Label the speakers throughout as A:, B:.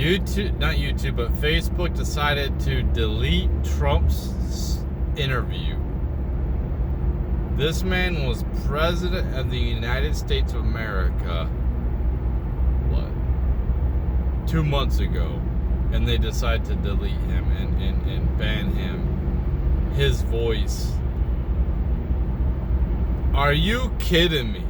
A: YouTube, not YouTube, but Facebook decided to delete Trump's interview. This man was president of the United States of America, 2 months ago, and they decided to delete him and ban him. His voice. Are you kidding me?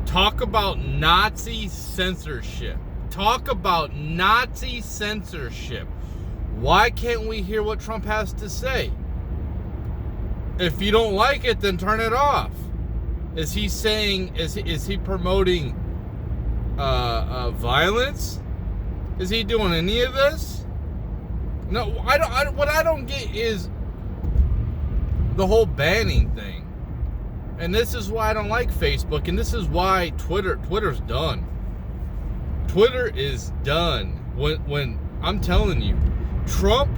A: Talk about Nazi censorship. Talk about Nazi censorship. Why can't we hear what Trump has to say? If you don't like it, then turn it off. Is he saying, is he promoting violence? Is he doing any of this? No, what I don't get is the whole banning thing. And this is why I don't like Facebook, and this is why Twitter's done. Twitter is done. When I'm telling you, Trump,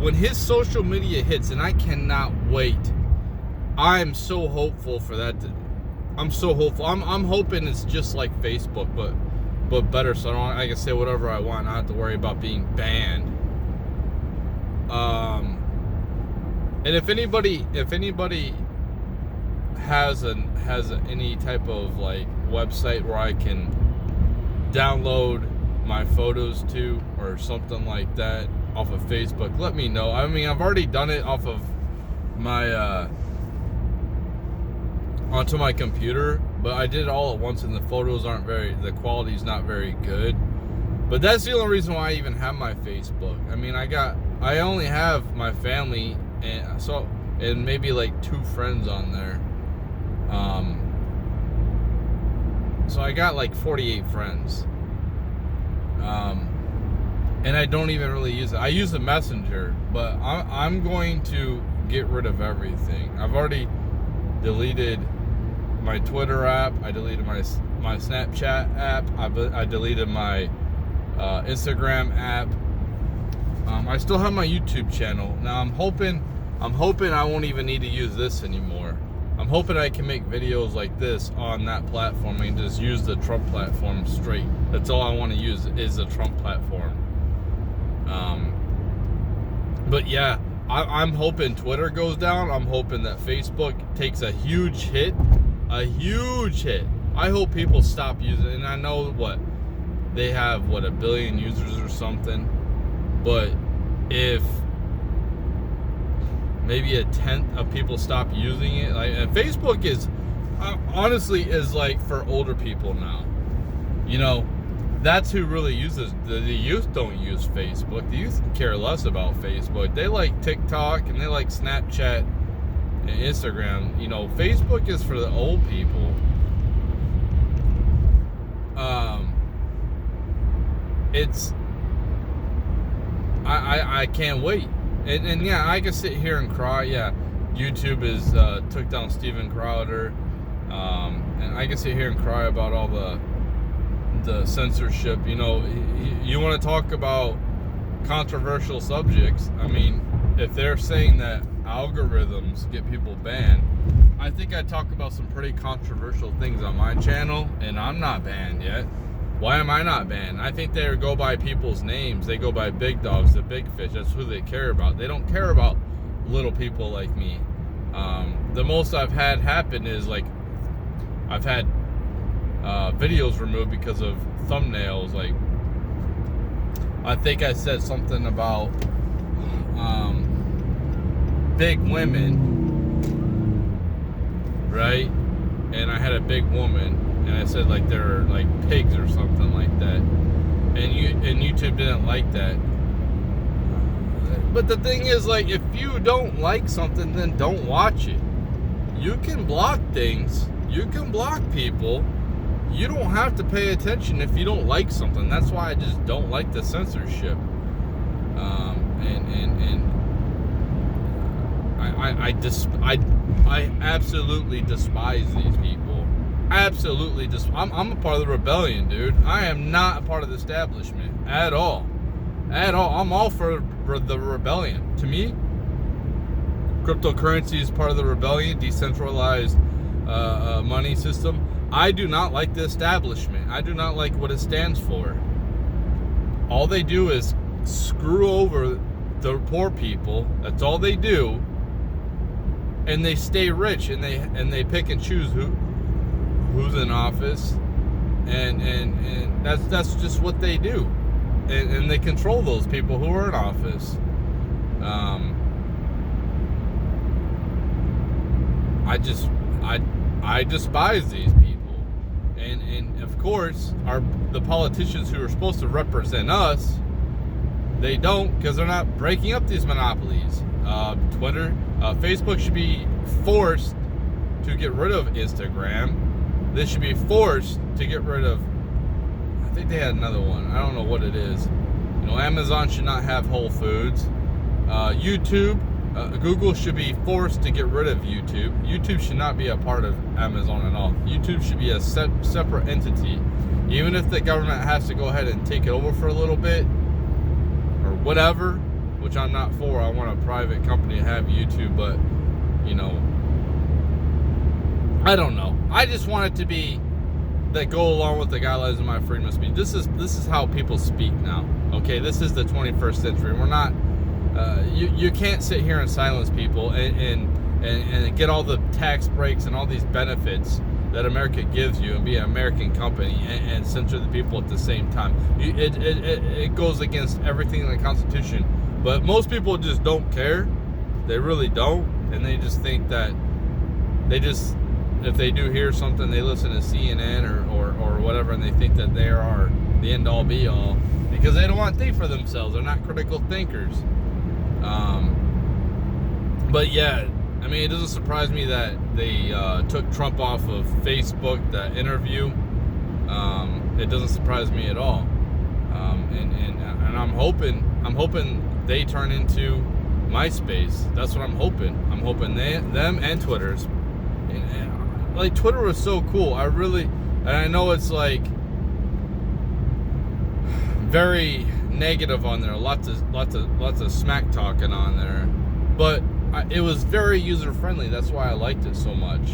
A: when his social media hits, and I cannot wait. I'm so hopeful for that. I'm so hopeful. I'm hoping it's just like Facebook, but better, so I can say whatever I want. I don't have to worry about being banned. And if anybody has any type of like website where I can download my photos to or something like that off of Facebook, let me know. I mean, I've already done it off of my onto my computer, but I did it all at once, and the photos the quality's not very good. But that's the only reason why I even have my Facebook. I mean, I only have my family and maybe like 2 friends on there. So I got like 48 friends. And I don't even really use it. I use the Messenger, but I'm going to get rid of everything. I've already deleted my Twitter app. I deleted my Snapchat app. I deleted my Instagram app. I still have my YouTube channel. Now I'm hoping I won't even need to use this anymore. I'm hoping I can make videos like this on that platform and just use the Trump platform straight. That's all I want to use is the Trump platform. But yeah, I'm hoping Twitter goes down. I'm hoping that Facebook takes a huge hit. A huge hit. I hope people stop using it. And I know they have 1 billion users or something. But if maybe 1/10 of people stop using it, and Facebook is honestly is like for older people now. You know, that's who really uses. The youth don't use Facebook. The youth care less about Facebook. They like TikTok and they like Snapchat and Instagram. You know, Facebook is for the old people. I can't wait. And yeah, I can sit here and cry. Yeah, YouTube is took down Steven Crowder, and I can sit here and cry about all the censorship. You know, you want to talk about controversial subjects. I mean, if they're saying that algorithms get people banned, I think I talk about some pretty controversial things on my channel, and I'm not banned yet. Why am I not banned? I think they go by people's names. They go by big dogs, the big fish. That's who they care about. They don't care about little people like me. The most I've had happen is like I've had videos removed because of thumbnails. Like I think I said something about big women, right? And I had a big woman. And I said like they're like pigs or something like that, and YouTube didn't like that. But the thing is, like, if you don't like something, then don't watch it. You can block things. You can block people. You don't have to pay attention if you don't like something. That's why I just don't like the censorship. I absolutely despise these people. Absolutely I'm a part of the rebellion, dude. I am not a part of the establishment at all. I'm all for the rebellion. To me, cryptocurrency is part of the rebellion, decentralized money system. I do not like the establishment. I do not like what it stands for. all they do is screw over the poor people. That's all they do. And they stay rich, and they pick and choose who's in office, and that's just what they do, and they control those people who are in office. I despise these people, and of course the politicians who are supposed to represent us, they don't, because they're not breaking up these monopolies. Facebook should be forced to get rid of Instagram. They should be forced to get rid of, I think they had another one, I don't know what it is. Amazon should not have Whole Foods. YouTube, Google should be forced to get rid of YouTube. YouTube should not be a part of Amazon at all. YouTube should be a separate entity. Even if the government has to go ahead and take it over for a little bit, or whatever, which I'm not for. I want a private company to have YouTube, but, I don't know. I just want it to be that go along with the guidelines of my freedom of speech. This is how people speak now. Okay, this is the 21st century. We're not. You can't sit here and silence people and get all the tax breaks and all these benefits that America gives you and be an American company and censor the people at the same time. It goes against everything in the Constitution. But most people just don't care. They really don't, and they just think that if they do hear something, they listen to CNN or whatever, and they think that they are the end all be all, because they don't want to think for themselves. They're not critical thinkers. But yeah, I mean, it doesn't surprise me that they took Trump off of Facebook, that interview. It doesn't surprise me at all. And I'm hoping they turn into MySpace. That's what I'm hoping. I'm hoping them and Twitter's. Like, Twitter was so cool. And I know it's like very negative on there. Lots of smack talking on there, but it was very user friendly. That's why I liked it so much.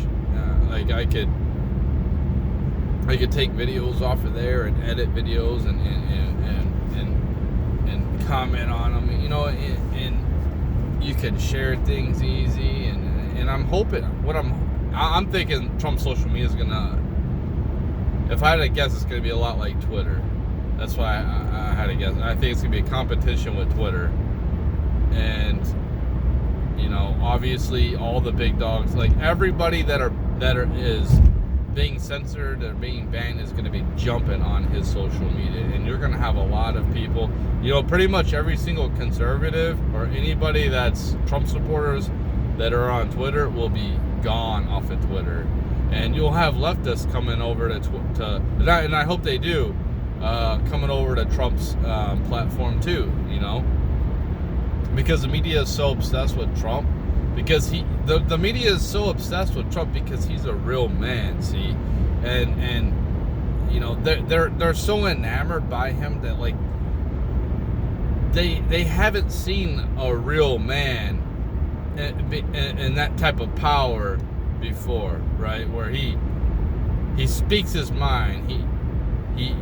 A: Like, I could take videos off of there and edit videos and comment on them, and you can share things easy, and I'm hoping I'm thinking Trump's social media is gonna, if I had to guess, it's gonna be a lot like Twitter. That's why I had to guess. I think it's gonna be a competition with Twitter, and obviously all the big dogs, like everybody that is being censored or being banned, is going to be jumping on his social media, and you're going to have a lot of people, pretty much every single conservative or anybody that's Trump supporters that are on Twitter will be gone off of Twitter, and you'll have leftists coming over and I hope they do, coming over to Trump's platform too, because the media is so obsessed with Trump. Because the media is so obsessed with Trump because he's a real man, see, and they're so enamored by him that, like, they haven't seen a real man in that type of power before, right? Where he speaks his mind. You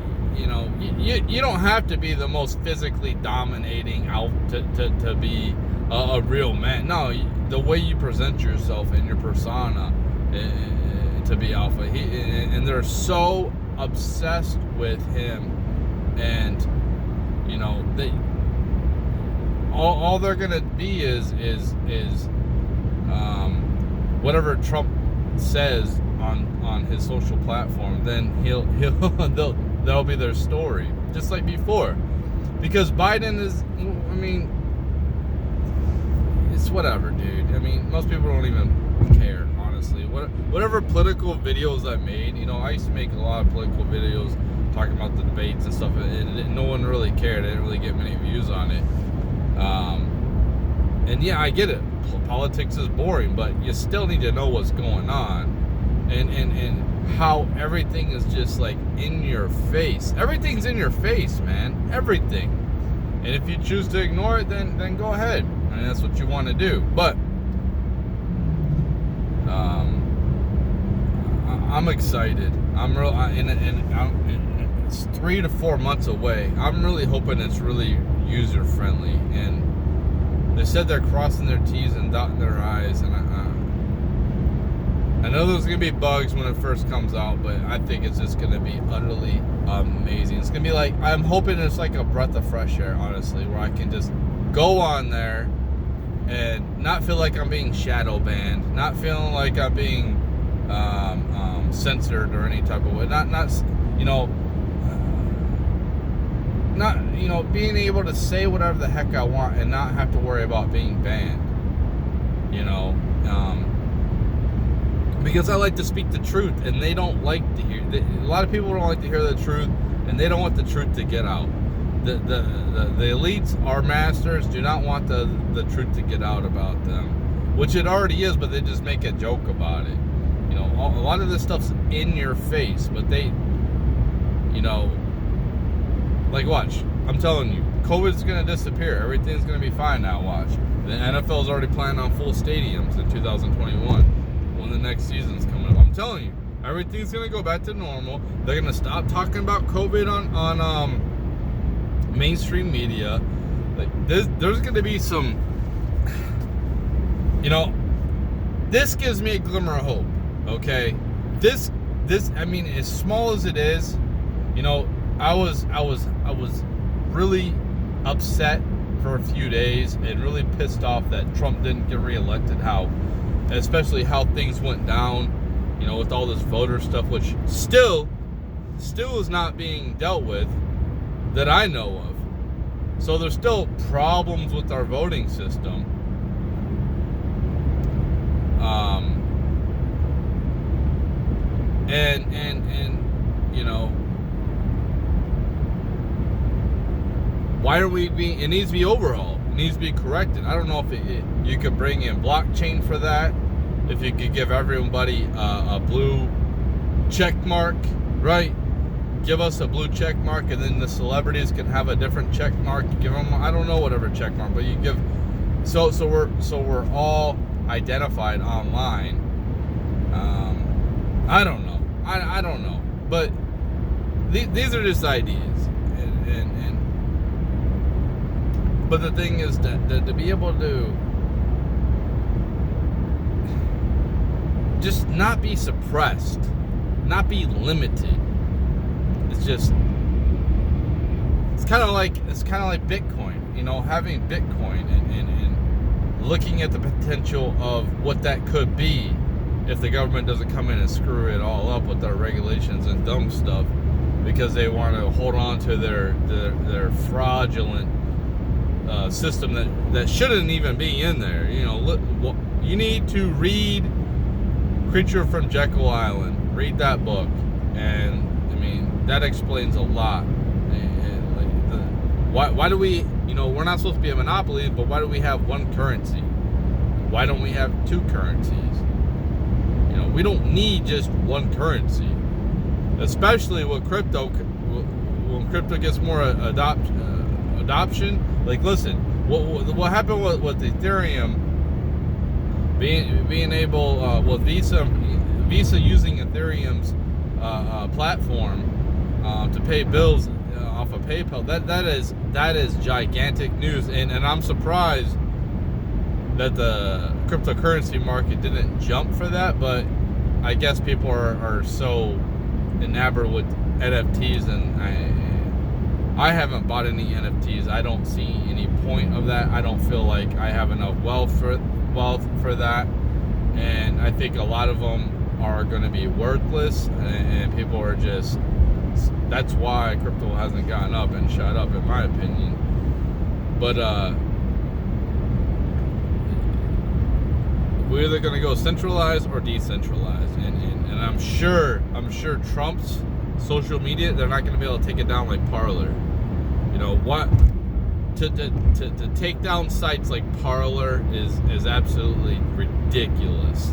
A: don't have to be the most physically dominating out to be a real man. No, the way you present yourself and your persona to be alpha. And they're so obsessed with him, and they all they're gonna be is whatever Trump says on his social platform. Then that'll be their story, just like before. Because Biden is, it's whatever, dude. Most people don't even care, honestly. Whatever political videos I made, I used to make a lot of political videos talking about the debates and stuff, and no one really cared. I didn't really get many views on it. And yeah, I get it. Politics is boring, but you still need to know what's going on, and how everything is just like in your face. Everything's in your face, man. Everything. And if you choose to ignore it, then go ahead. And that's what you want to do. But I'm excited. I'm real, it's 3 to 4 months away. I'm really hoping it's really user friendly. And they said they're crossing their T's and dotting their I's, and I know there's gonna be bugs when it first comes out, but I think it's just gonna be utterly amazing. It's gonna be like, I'm hoping it's like a breath of fresh air, honestly, where I can just go on there and not feel like I'm being shadow banned, not feeling like I'm being censored or any type of way. Not being able to say whatever the heck I want and not have to worry about being banned. Because I like to speak the truth, and they don't like to hear. A lot of people don't like to hear the truth, and they don't want the truth to get out. The elites, our masters, do not want the truth to get out about them, which it already is, but they just make a joke about it. A lot of this stuff's in your face, but they, like, watch. I'm telling you, COVID's gonna disappear. Everything's gonna be fine now. Watch. The NFL's already planning on full stadiums in 2021 when the next season's coming up. I'm telling you, everything's gonna go back to normal. They're gonna stop talking about COVID on mainstream media. Like, there's gonna be some, this gives me a glimmer of hope. Okay, this I mean, as small as it is, I was really upset for a few days and really pissed off that Trump didn't get reelected. Especially how things went down, with all this voter stuff, which still is not being dealt with that I know of. So there's still problems with our voting system. Why are we being? It needs to be overhauled. It needs to be corrected. I don't know if you could bring in blockchain for that. If you could give everybody a blue check mark, right? Give us a blue check mark, and then the celebrities can have a different check mark. Give them, I don't know, whatever check mark, but you give. So we're all identified online. I don't know. I don't know. But these are just ideas. But the thing is that to be able to just not be suppressed, not be limited, it's kind of like Bitcoin. Having Bitcoin and looking at the potential of what that could be if the government doesn't come in and screw it all up with their regulations and dumb stuff, because they want to hold on to their fraudulent system that shouldn't even be in there. You need to read Creature from Jekyll Island. Read that book, and I mean that explains a lot. Why do we? We're not supposed to be a monopoly, but why do we have one currency? Why don't we have two currencies? We don't need just one currency, especially with crypto. When crypto gets more adoption, like, listen, what happened with Ethereum being able with Visa using Ethereum's platform to pay bills off of PayPal. That is gigantic news, and I'm surprised that the cryptocurrency market didn't jump for that. But I guess people are so enamored with NFTs, and I haven't bought any NFTs. I don't see any point of that. I don't feel like I have enough wealth for that, and I think a lot of them are going to be worthless, and people are just. That's why crypto hasn't gotten up and shot up, in my opinion. But we're either going to go centralized or decentralized, and I'm sure Trump's social media, they're not going to be able to take it down like Parler. What to take down sites like Parler is absolutely ridiculous.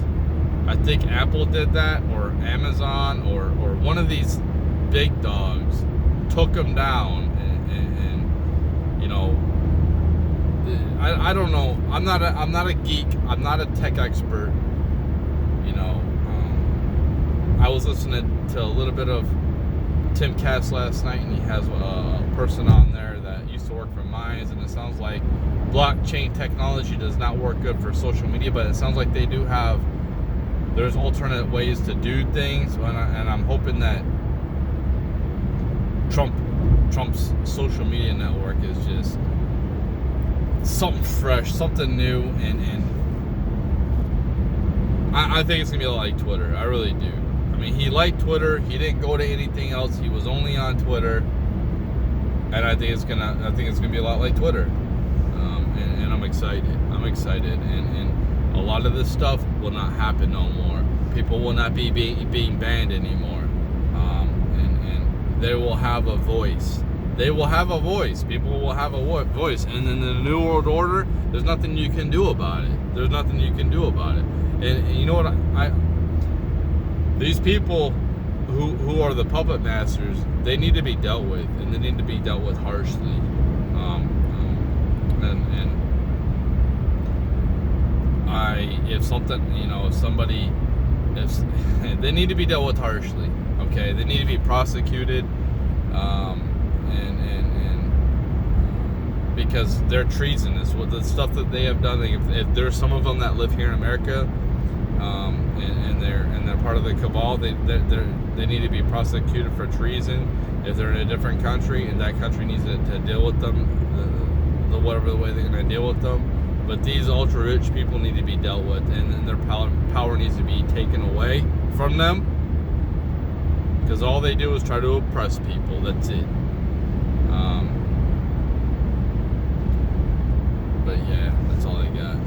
A: I think Apple did that, or Amazon, or one of these big dogs took them down, and I don't know. I'm not a geek. I'm not a tech expert. I was listening to a little bit of Timcast last night, and he has a person on there that used to work for Minds, and it sounds like blockchain technology does not work good for social media, but it sounds like they do have, there's alternate ways to do things, and I'm hoping that Trump's social media network is just something fresh, something new, and I think it's gonna be like Twitter. I really do. I mean, he liked Twitter. He didn't go to anything else. He was only on Twitter, and I think it's gonna be a lot like Twitter. And I'm excited. And a lot of this stuff will not happen no more. People will not be being banned anymore. And they will have a voice. They will have a voice. People will have a voice. And in the New World Order, there's nothing you can do about it. There's nothing you can do about it. And you know what? These people who are the puppet masters, they need to be dealt with, and they need to be dealt with harshly. If they need to be dealt with harshly, okay? They need to be prosecuted, because they're treasonous with the stuff that they have done. If there's some of them that live here in America, and they're part of the cabal, they need to be prosecuted for treason. If they're in a different country, and that country needs to deal with them, whatever the way they're going to deal with them. But these ultra rich people need to be dealt with, and their power needs to be taken away from them, because all they do is try to oppress people. That's it. But yeah, that's all I got.